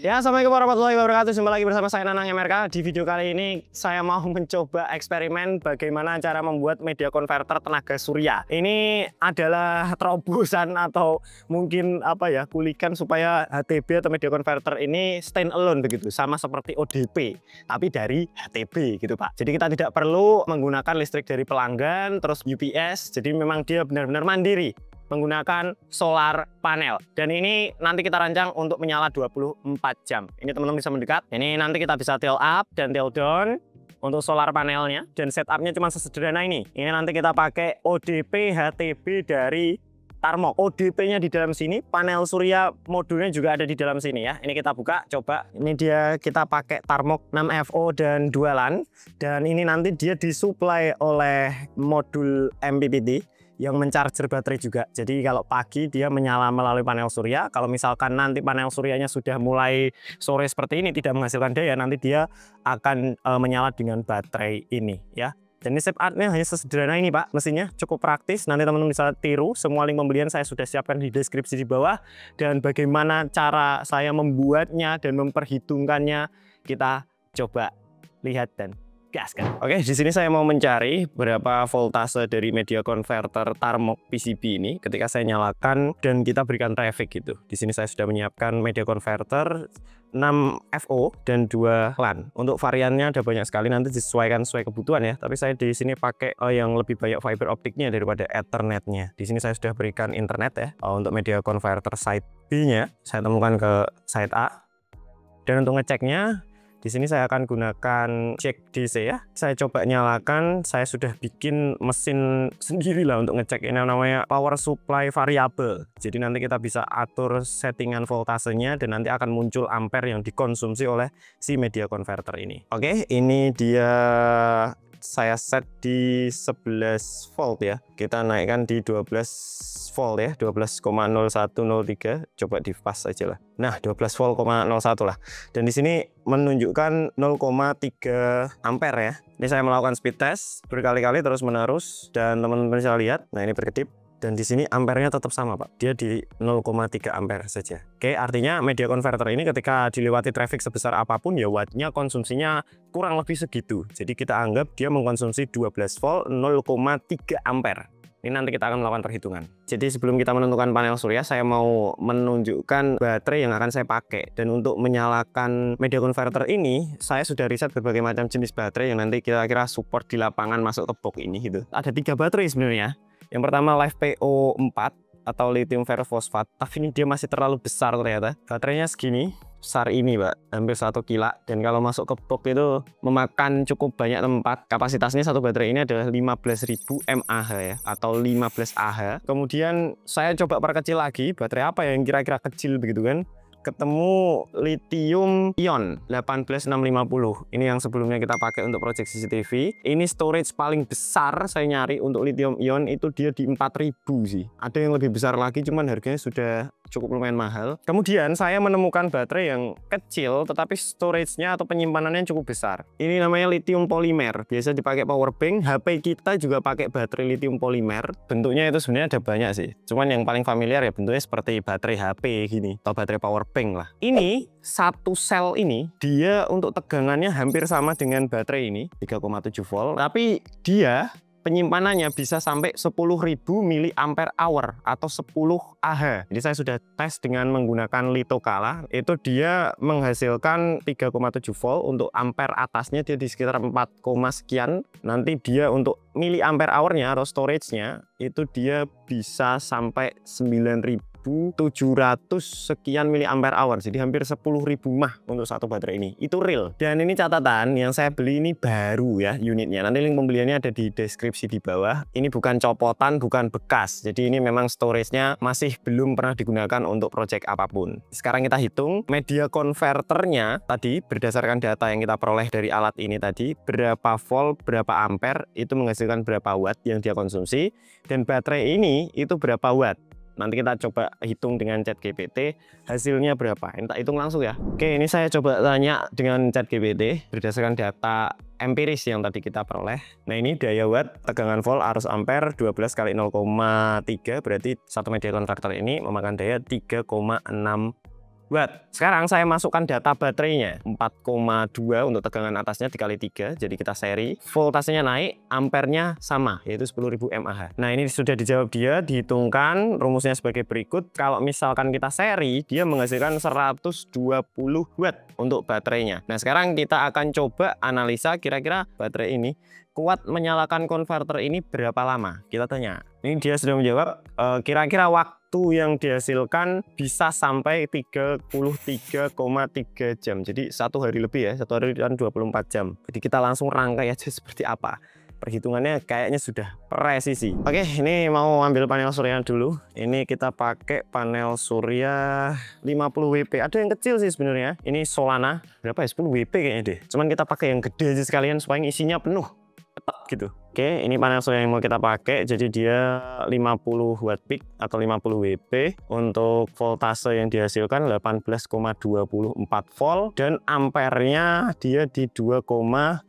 Ya, assalamualaikum warahmatullahi wabarakatuh. Jumpa lagi bersama saya Nanang MRK. Di video kali ini saya mau mencoba eksperimen bagaimana cara membuat media converter tenaga surya. Ini adalah terobosan atau mungkin kulikan supaya HTB atau media converter ini stand alone begitu, sama seperti ODP, tapi dari HTB gitu Pak. Jadi kita tidak perlu menggunakan listrik dari pelanggan, terus UPS. Jadi memang dia benar-benar mandiri menggunakan solar panel, dan ini nanti kita rancang untuk menyala 24 jam. Ini teman-teman bisa mendekat. Ini nanti kita bisa tail up dan tail down untuk solar panelnya, dan setupnya cuma sesederhana ini. Ini nanti kita pakai ODP HTB dari Tarmok. ODP-nya di dalam sini, panel surya modulnya juga ada di dalam sini ya. Ini kita buka, coba. Ini dia, kita pakai Tarmok 6FO dan 2 LAN, dan ini nanti dia disuplai oleh modul MPPT yang mencharger baterai juga. Jadi kalau pagi dia menyala melalui panel surya. Kalau misalkan nanti panel suryanya sudah mulai sore seperti ini tidak menghasilkan daya, nanti dia akan menyala dengan baterai ini ya. Dan ini setupnya hanya sesederhana ini Pak. Mesinnya cukup praktis. Nanti teman-teman bisa tiru. Semua link pembelian saya sudah siapkan di deskripsi di bawah. Dan bagaimana cara saya membuatnya dan memperhitungkannya, kita coba lihat dan gaskan. Oke, di sini saya mau mencari berapa voltase dari media converter Tarmok PCB ini ketika saya nyalakan dan kita berikan traffic gitu. Di sini saya sudah menyiapkan media converter 6FO dan 2 LAN. Untuk variannya ada banyak sekali, nanti disesuaikan sesuai kebutuhan ya. Tapi saya di sini pakai yang lebih banyak fiber optiknya daripada Ethernetnya. Di sini saya sudah berikan internet ya. Untuk media converter side B-nya saya temukan ke side A. Dan untuk ngeceknya, di sini saya akan gunakan jack DC ya. Saya coba nyalakan, saya sudah bikin mesin sendiri lah untuk ngecek. Ini namanya power supply variable. Jadi nanti kita bisa atur settingan voltasenya dan nanti akan muncul ampere yang dikonsumsi oleh si media converter ini. Oke, ini dia saya set di 11 volt ya. Kita naikkan di 12 volt ya, 12,0103. Coba di pas aja lah. Nah, 12 volt 01 lah. Dan di sini menunjukkan 0,3 ampere ya. Ini saya melakukan speed test berkali-kali terus menerus, dan teman-teman bisa lihat. Nah, ini berkedip. Dan di sini ampernya tetap sama Pak, dia di 0,3 ampere saja. Oke, artinya media converter ini ketika dilewati traffic sebesar apapun ya, wattnya konsumsinya kurang lebih segitu. Jadi kita anggap dia mengkonsumsi 12 volt 0,3 ampere. Ini nanti kita akan melakukan perhitungan. Jadi sebelum kita menentukan panel surya, saya mau menunjukkan baterai yang akan saya pakai. Dan untuk menyalakan media converter ini, saya sudah riset berbagai macam jenis baterai yang nanti kira-kira support di lapangan masuk ke box ini gitu. Ada 3 baterai sebenarnya. Yang pertama LiFePO4 atau lithium ferrofosfat, tapi ini dia masih terlalu besar ternyata. Baterainya segini, besar ini Pak, hampir 1 kilo. Dan kalau masuk ke box itu memakan cukup banyak tempat. Kapasitasnya satu baterai ini adalah 15.000 mAh ya, atau 15 Ah. Kemudian saya coba perkecil lagi, baterai apa yang kira-kira kecil begitu kan. Ketemu lithium ion 18650. Ini yang sebelumnya kita pakai untuk project CCTV. Ini storage paling besar saya nyari untuk lithium ion itu dia di 4000 sih. Ada yang lebih besar lagi, cuman harganya sudah cukup lumayan mahal. Kemudian saya menemukan baterai yang kecil tetapi storage-nya atau penyimpanannya cukup besar. Ini namanya lithium polymer. Biasa dipakai power bank. HP kita juga pakai baterai lithium polymer. Bentuknya itu sebenarnya ada banyak sih. Cuman yang paling familiar ya bentuknya seperti baterai HP gini atau baterai power bank lah. Ini satu sel ini dia untuk tegangannya hampir sama dengan baterai ini 3,7 volt, tapi dia penyimpanannya bisa sampai 10.000 mAh atau 10 Ah. Jadi saya sudah tes dengan menggunakan litokala, itu dia menghasilkan 3,7 volt. Untuk ampere atasnya dia di sekitar 4, sekian. Nanti dia untuk miliampere hour-nya atau storage-nya itu dia bisa sampai 9.700 sekian miliampere hour. Jadi hampir 10.000 mAh untuk satu baterai ini. Itu real. Dan ini catatan, yang saya beli ini baru ya unitnya. Nanti link pembeliannya ada di deskripsi di bawah. Ini bukan copotan, bukan bekas. Jadi ini memang storage-nya masih belum pernah digunakan untuk project apapun. Sekarang kita hitung media converternya tadi berdasarkan data yang kita peroleh dari alat ini tadi, berapa volt, berapa ampere, itu menghasilkan berapa watt yang dia konsumsi, dan baterai ini itu berapa watt. Nanti kita coba hitung dengan ChatGPT hasilnya berapa. Kita hitung langsung ya. Oke, ini saya coba tanya dengan ChatGPT berdasarkan data empiris yang tadi kita peroleh. Nah, ini daya watt, tegangan volt, arus ampere 12 kali 0,3, berarti satu media converter ini memakan daya 3,6 watt. Sekarang saya masukkan data baterainya 4,2 untuk tegangan atasnya dikali 3, jadi kita seri. Voltasenya naik, ampernya sama, yaitu 10.000 mAh. Nah, ini sudah dijawab dia, dihitungkan rumusnya sebagai berikut. Kalau misalkan kita seri, dia menghasilkan 120 watt untuk baterainya. Nah, sekarang kita akan coba analisa kira-kira baterai ini kuat menyalakan konverter ini berapa lama. Kita tanya. Ini dia sudah menjawab, kira-kira waktu yang dihasilkan bisa sampai 33,3 jam. Jadi 1 hari lebih ya, 1 hari dan 24 jam. Jadi kita langsung rangkai aja seperti apa. Perhitungannya kayaknya sudah presisi. Oke, ini mau ambil panel surya dulu. Ini kita pakai panel surya 50 WP. Ada yang kecil sih sebenarnya. Ini Solana. Berapa ya? 10 WP kayaknya deh. Cuman kita pakai yang gede aja sekalian supaya isinya penuh. Gitu. Oke, ini panel surya yang mau kita pakai, jadi dia 50 watt peak atau 50 WP. Untuk voltase yang dihasilkan 18,24 volt dan ampernya dia di 2,75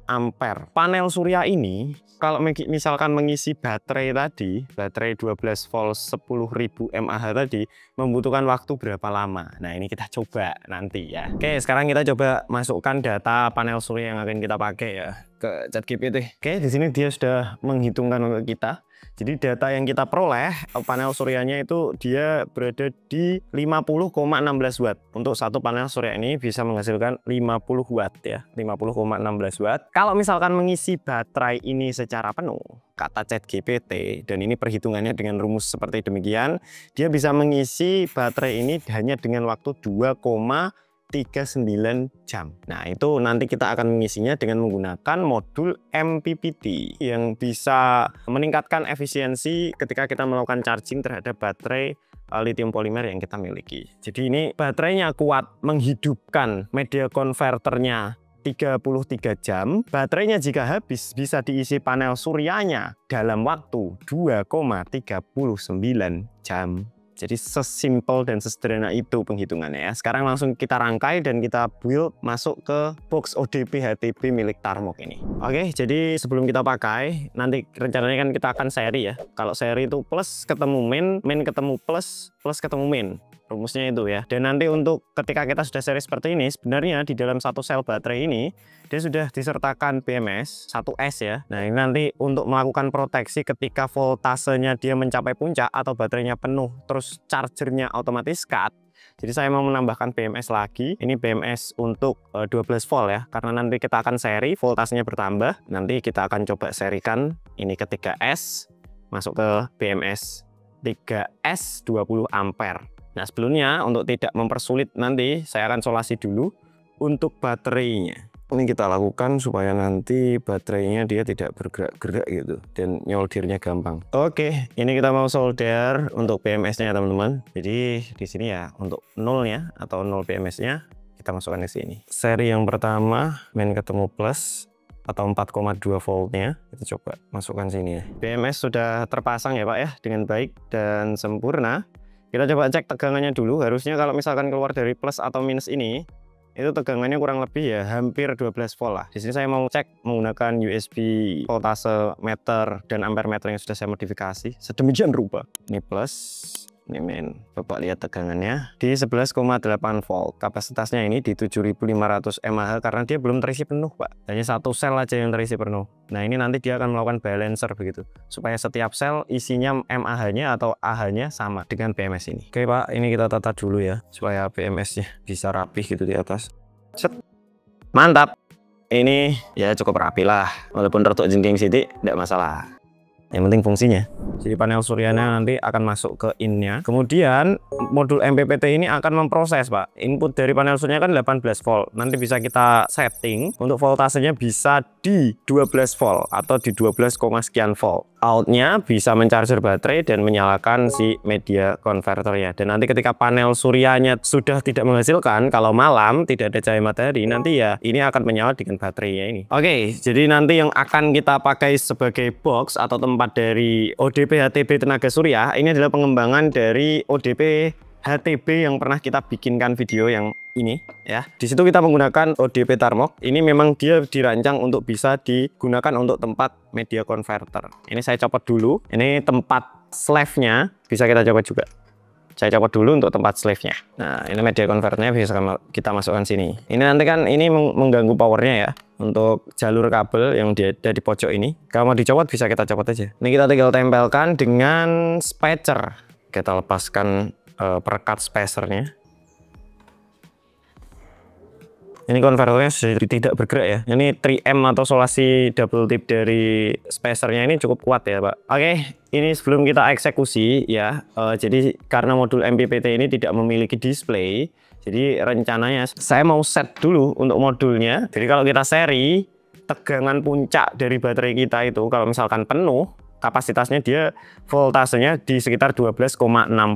ampere. Panel surya ini kalau misalkan mengisi baterai tadi, baterai 12 volt 10.000 mAh tadi membutuhkan waktu berapa lama? Nah, ini kita coba nanti ya. Oke, sekarang kita coba masukkan data panel surya yang akan kita pakai ya ke ChatGPT. Oke, di sini dia sudah menghitungkan untuk kita. Jadi data yang kita peroleh panel suryanya itu dia berada di 50,16 watt. Untuk satu panel surya ini bisa menghasilkan 50 watt ya, 50,16 watt. Kalau misalkan mengisi baterai ini secara penuh, kata ChatGPT, dan ini perhitungannya dengan rumus seperti demikian, dia bisa mengisi baterai ini hanya dengan waktu 2,39 jam. Nah, itu nanti kita akan mengisinya dengan menggunakan modul MPPT yang bisa meningkatkan efisiensi ketika kita melakukan charging terhadap baterai lithium polimer yang kita miliki. Jadi ini baterainya kuat menghidupkan media konverternya 33 jam. Baterainya jika habis bisa diisi panel suryanya dalam waktu 2,39 jam. Jadi sesimpel dan sesederhana itu penghitungannya ya. Sekarang langsung kita rangkai dan kita build masuk ke box ODP HTB milik Tarmok ini. Oke, jadi sebelum kita pakai, nanti rencananya kan kita akan seri ya. Kalau seri itu plus ketemu min ketemu plus, plus ketemu min. Rumusnya itu ya. Dan nanti untuk ketika kita sudah seri seperti ini, sebenarnya di dalam satu sel baterai ini dia sudah disertakan BMS 1S ya. Nah, ini nanti untuk melakukan proteksi ketika voltasenya dia mencapai puncak atau baterainya penuh terus chargernya otomatis cut. Jadi saya mau menambahkan BMS lagi. Ini BMS untuk 12 volt ya. Karena nanti kita akan seri, voltasenya bertambah. Nanti kita akan coba serikan ini ke 3S masuk ke BMS 3S 20 ampere. Nah, sebelumnya untuk tidak mempersulit nanti saya akan solasi dulu untuk baterainya. Ini kita lakukan supaya nanti baterainya dia tidak bergerak-gerak gitu dan nyoldernya gampang. Oke, ini kita mau solder untuk BMS-nya teman-teman. Jadi di sini ya untuk nolnya atau 0 BMS-nya kita masukkan di sini. Seri yang pertama min ketemu plus atau 4,2 voltnya kita coba masukkan sini ya. BMS sudah terpasang ya Pak ya dengan baik dan sempurna. Kita coba cek tegangannya dulu. Harusnya kalau misalkan keluar dari plus atau minus ini, itu tegangannya kurang lebih ya hampir 12 volt lah. Di sini saya mau cek menggunakan USB voltase meter dan ampere meter yang sudah saya modifikasi sedemikian rupa. Ini plus, ini min. Bapak lihat tegangannya di 11,8 volt. Kapasitasnya ini di 7500 mAh karena dia belum terisi penuh Pak. Hanya satu sel aja yang terisi penuh. Nah, ini nanti dia akan melakukan balancer begitu supaya setiap sel isinya mAh-nya atau Ah-nya sama dengan BMS ini. Oke Pak, ini kita tata dulu ya supaya BMS-nya bisa rapih gitu di atas. Set. Mantap. Ini ya cukup rapi lah. Walaupun retuk jengking sidik tidak masalah. Yang penting fungsinya. Jadi panel suryanya nanti akan masuk ke in-nya. Kemudian modul MPPT ini akan memproses Pak. Input dari panel surya kan 18 volt. Nanti bisa kita setting untuk voltasenya bisa di 12 volt atau di 12, sekian volt. Outnya bisa mencarger baterai dan menyalakan si media konverternya. Dan nanti ketika panel suryanya sudah tidak menghasilkan, kalau malam tidak ada cahaya matahari, nanti ya ini akan menyala dengan baterainya ini. Oke, jadi nanti yang akan kita pakai sebagai box atau tempat dari ODP HTB tenaga surya ini adalah pengembangan dari ODP HTB yang pernah kita bikinkan video yang ini ya. Di situ kita menggunakan ODP Tarmok. Ini memang dia dirancang untuk bisa digunakan untuk tempat media converter. Ini saya copot dulu. Ini tempat slave-nya bisa kita coba juga. Saya copot dulu untuk tempat slave-nya. Nah, ini media converternya bisa kita masukkan sini. Ini nanti kan ini mengganggu powernya ya. Untuk jalur kabel yang ada di pojok ini. Kalau mau dicopot bisa kita copot aja. Ini kita tinggal tempelkan dengan spacer. Kita lepaskan perekat spacernya. Ini konverternya sudah tidak bergerak ya. Ini 3M atau solasi double tip dari spacernya ini cukup kuat ya Pak. Oke, ini sebelum kita eksekusi ya. Jadi karena modul MPPT ini tidak memiliki display, jadi rencananya saya mau set dulu untuk modulnya. Jadi kalau kita seri, tegangan puncak dari baterai kita itu kalau misalkan penuh, kapasitasnya dia voltasenya di sekitar 12,6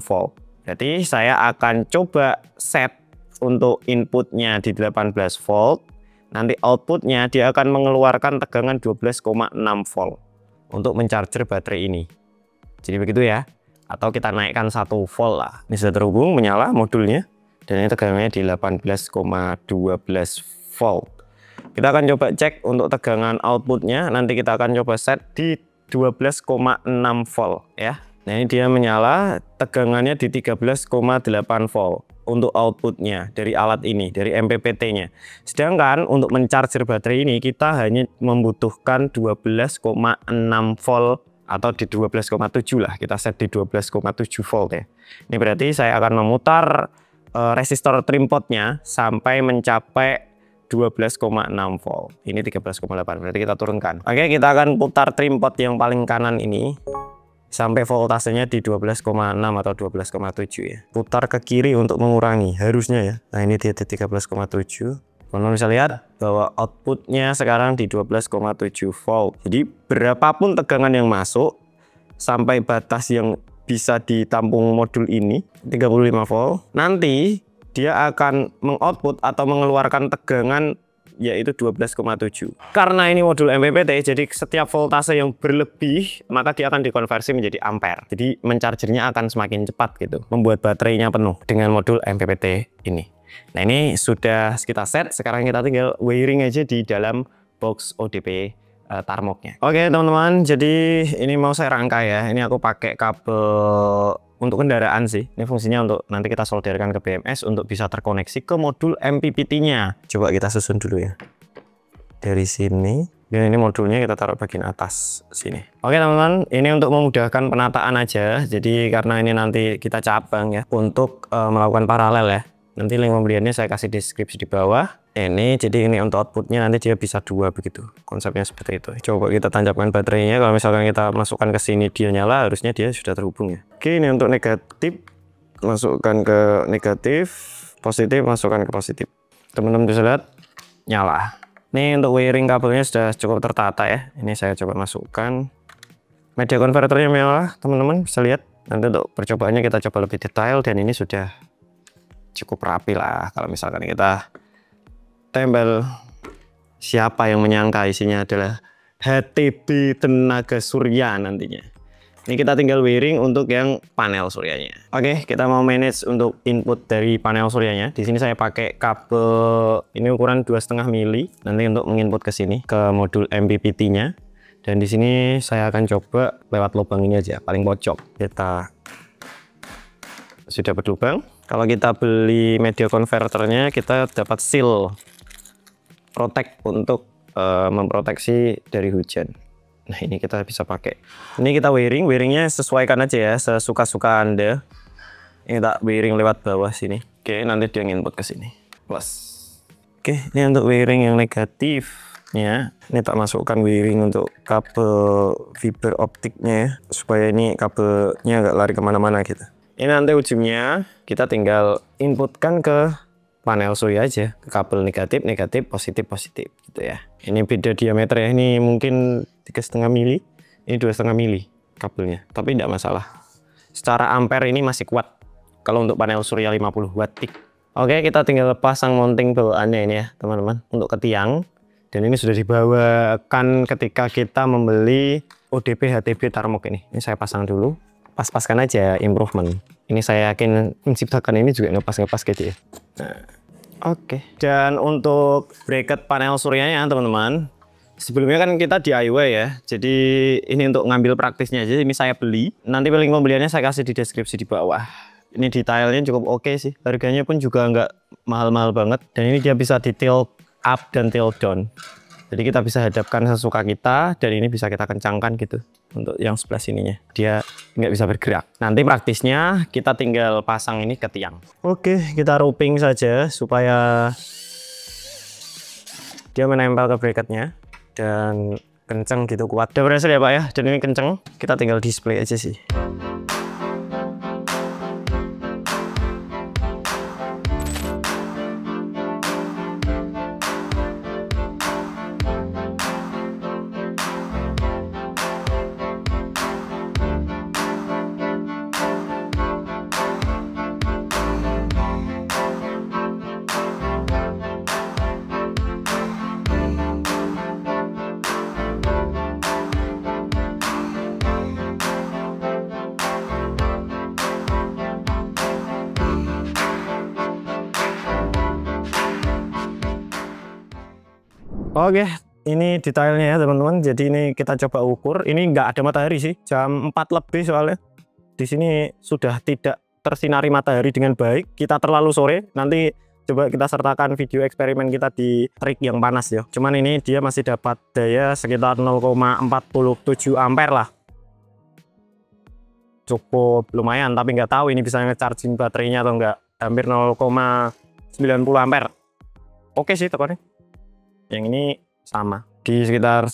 volt. Jadi saya akan coba set untuk inputnya di 18 volt, nanti outputnya dia akan mengeluarkan tegangan 12,6 volt untuk mencharger baterai ini. Jadi begitu ya, atau kita naikkan 1 volt lah. Ini sudah terhubung, menyala modulnya, dan ini tegangannya di 18,12 volt. Kita akan coba cek untuk tegangan outputnya, nanti kita akan coba set di 12,6 volt ya. Nah ini dia menyala, tegangannya di 13,8 volt untuk outputnya dari alat ini, dari MPPT-nya. Sedangkan untuk mencharger baterai ini kita hanya membutuhkan 12,6 volt atau di 12,7 lah. Kita set di 12,7 volt ya. Ini berarti saya akan memutar resistor trim potnya sampai mencapai 12,6 volt. Ini 13,8, berarti kita turunkan. Oke, kita akan putar trim pot yang paling kanan ini sampai voltasenya di 12,6 atau 12,7 ya. Putar ke kiri untuk mengurangi harusnya ya. Nah ini dia di 13,7. Teman-teman bisa lihat bahwa outputnya sekarang di 12,7 volt. Jadi berapapun tegangan yang masuk sampai batas yang bisa ditampung modul ini 35 volt, nanti dia akan mengoutput atau mengeluarkan tegangan yaitu 12,7. Karena ini modul MPPT, jadi setiap voltase yang berlebih maka dia akan dikonversi menjadi ampere. Jadi menchargernya akan semakin cepat gitu, membuat baterainya penuh dengan modul MPPT ini. Nah ini sudah kita set, sekarang kita tinggal wiring aja di dalam box ODP Tarmoknya. Oke teman-teman, jadi ini mau saya rangkai ya. Ini aku pakai kabel untuk kendaraan sih. Ini fungsinya untuk nanti kita solderkan ke BMS untuk bisa terkoneksi ke modul MPPT-nya. Coba kita susun dulu ya. Dari sini. Dan ini modulnya kita taruh bagian atas sini. Oke teman-teman, ini untuk memudahkan penataan aja. Jadi karena ini nanti kita cabang ya untuk melakukan paralel ya. Nanti link pembeliannya saya kasih deskripsi di bawah. Ini jadi ini untuk outputnya nanti dia bisa 2 begitu. Konsepnya seperti itu. Coba kita tancapkan baterainya. Kalau misalkan kita masukkan ke sini dia nyala, harusnya dia sudah terhubung ya. Oke, ini untuk negatif, masukkan ke negatif, positif, masukkan ke positif. Teman-teman bisa lihat nyala. Ini untuk wiring kabelnya sudah cukup tertata ya. Ini saya coba masukkan. Media konverternya menyala, teman-teman bisa lihat. Nanti untuk percobaannya kita coba lebih detail dan ini sudah cukup rapi lah. Kalau misalkan kita tempel, siapa yang menyangka isinya adalah HTB tenaga surya nantinya. Ini kita tinggal wiring untuk yang panel suryanya. Oke, kita mau manage untuk input dari panel suryanya. Di sini saya pakai kabel ini ukuran 2,5 mili nanti untuk menginput ke sini ke modul MPPT-nya. Dan di sini saya akan coba lewat lubang ini aja, paling pojok. Kita sudah berlubang. Kalau kita beli media konverternya, kita dapat seal protect untuk memproteksi dari hujan. Nah ini kita bisa pakai. Ini kita wiringnya sesuaikan aja ya, sesuka-suka Anda. Ini tak wiring lewat bawah sini. Oke, nanti dia nginput ke sini. Plus. Oke, ini untuk wiring yang negatif. Ya, ini tak masukkan wiring untuk kabel fiber optiknya ya, supaya ini kabelnya nggak lari kemana-mana gitu. Ini nanti ujungnya kita tinggal inputkan ke panel surya aja, ke kabel negatif, positif gitu ya. Ini beda diameter ya, ini mungkin 3,5 mili, ini 2,5 mili kabelnya, tapi tidak masalah. Secara ampere ini masih kuat kalau untuk panel surya 50 watt peak. Oke, kita tinggal pasang mounting bawaannya ini ya teman-teman, untuk ke tiang. Dan ini sudah dibawakan ketika kita membeli ODP HTB Tarmok ini. Ini saya pasang dulu. Pas-paskan aja improvement. Ini saya yakin menciptakan ini juga ngepas-ngepas gitu ya. Nah, oke. Dan untuk bracket panel suryanya teman-teman, sebelumnya kan kita DIY ya. Jadi ini untuk ngambil praktisnya aja. Ini saya beli. Nanti link pembeliannya saya kasih di deskripsi di bawah. Ini detailnya cukup oke sih. Harganya pun juga nggak mahal-mahal banget. Dan ini dia bisa di tilt up dan tilt down. Jadi kita bisa hadapkan sesuka kita, dan ini bisa kita kencangkan gitu. Untuk yang sebelah sininya, dia nggak bisa bergerak. Nanti praktisnya kita tinggal pasang ini ke tiang. Oke, kita roping saja supaya dia menempel ke bracketnya dan kenceng gitu, kuat. Udah berhasil ya Pak ya, dan ini kenceng. Kita tinggal display aja sih. Oke, ini detailnya ya teman-teman. Jadi ini kita coba ukur. Ini nggak ada matahari sih, jam 4 lebih soalnya. Di sini sudah tidak tersinari matahari dengan baik. Kita terlalu sore. Nanti coba kita sertakan video eksperimen kita di terik yang panas ya. Cuman ini dia masih dapat daya sekitar 0,47 ampere lah. Cukup lumayan, tapi nggak tahu ini bisa nge-charging baterainya atau enggak. Hampir 0,90 ampere. Oke sih tekannya. Yang ini sama di sekitar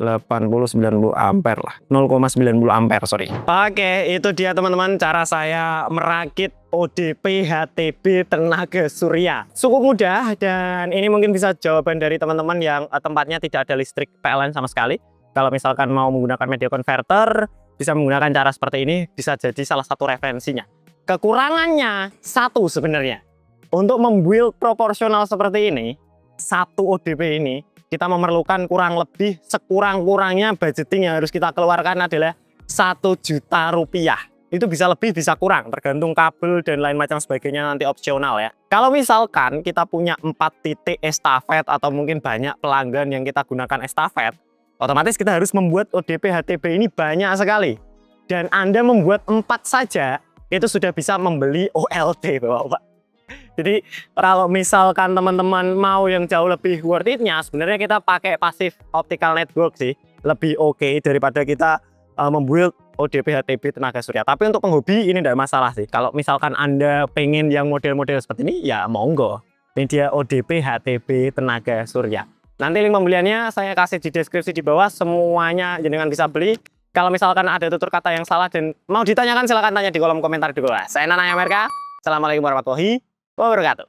80-90 ampere lah, 0,90 ampere sorry. Oke, itu dia teman-teman cara saya merakit ODP HTB tenaga surya. Cukup mudah, dan ini mungkin bisa jawaban dari teman-teman yang tempatnya tidak ada listrik PLN sama sekali. Kalau misalkan mau menggunakan media converter, bisa menggunakan cara seperti ini, bisa jadi salah satu referensinya. Kekurangannya satu sebenarnya, untuk membuild proporsional seperti ini, satu ODP ini kita memerlukan kurang lebih sekurang-kurangnya budgeting yang harus kita keluarkan adalah 1 juta rupiah. Itu bisa lebih bisa kurang tergantung kabel dan lain macam sebagainya, nanti opsional ya. Kalau misalkan kita punya 4 titik estafet atau mungkin banyak pelanggan yang kita gunakan estafet, otomatis kita harus membuat ODP HTB ini banyak sekali. Dan Anda membuat 4 saja itu sudah bisa membeli OLT Bapak. Jadi kalau misalkan teman-teman mau yang jauh lebih worth it-nya, sebenarnya kita pakai passive optical network sih, lebih oke daripada kita membuild ODP HTB tenaga surya. Tapi untuk penghobi ini tidak masalah sih. Kalau misalkan Anda pengen yang model-model seperti ini, ya monggo. Ini dia ODP HTB tenaga surya. Nanti link pembeliannya saya kasih di deskripsi di bawah, semuanya jenengan bisa beli. Kalau misalkan ada tutur kata yang salah dan mau ditanyakan, silahkan tanya di kolom komentar di bawah. Saya Nanang MRK. Assalamualaikum warahmatullahi wabarakatuh.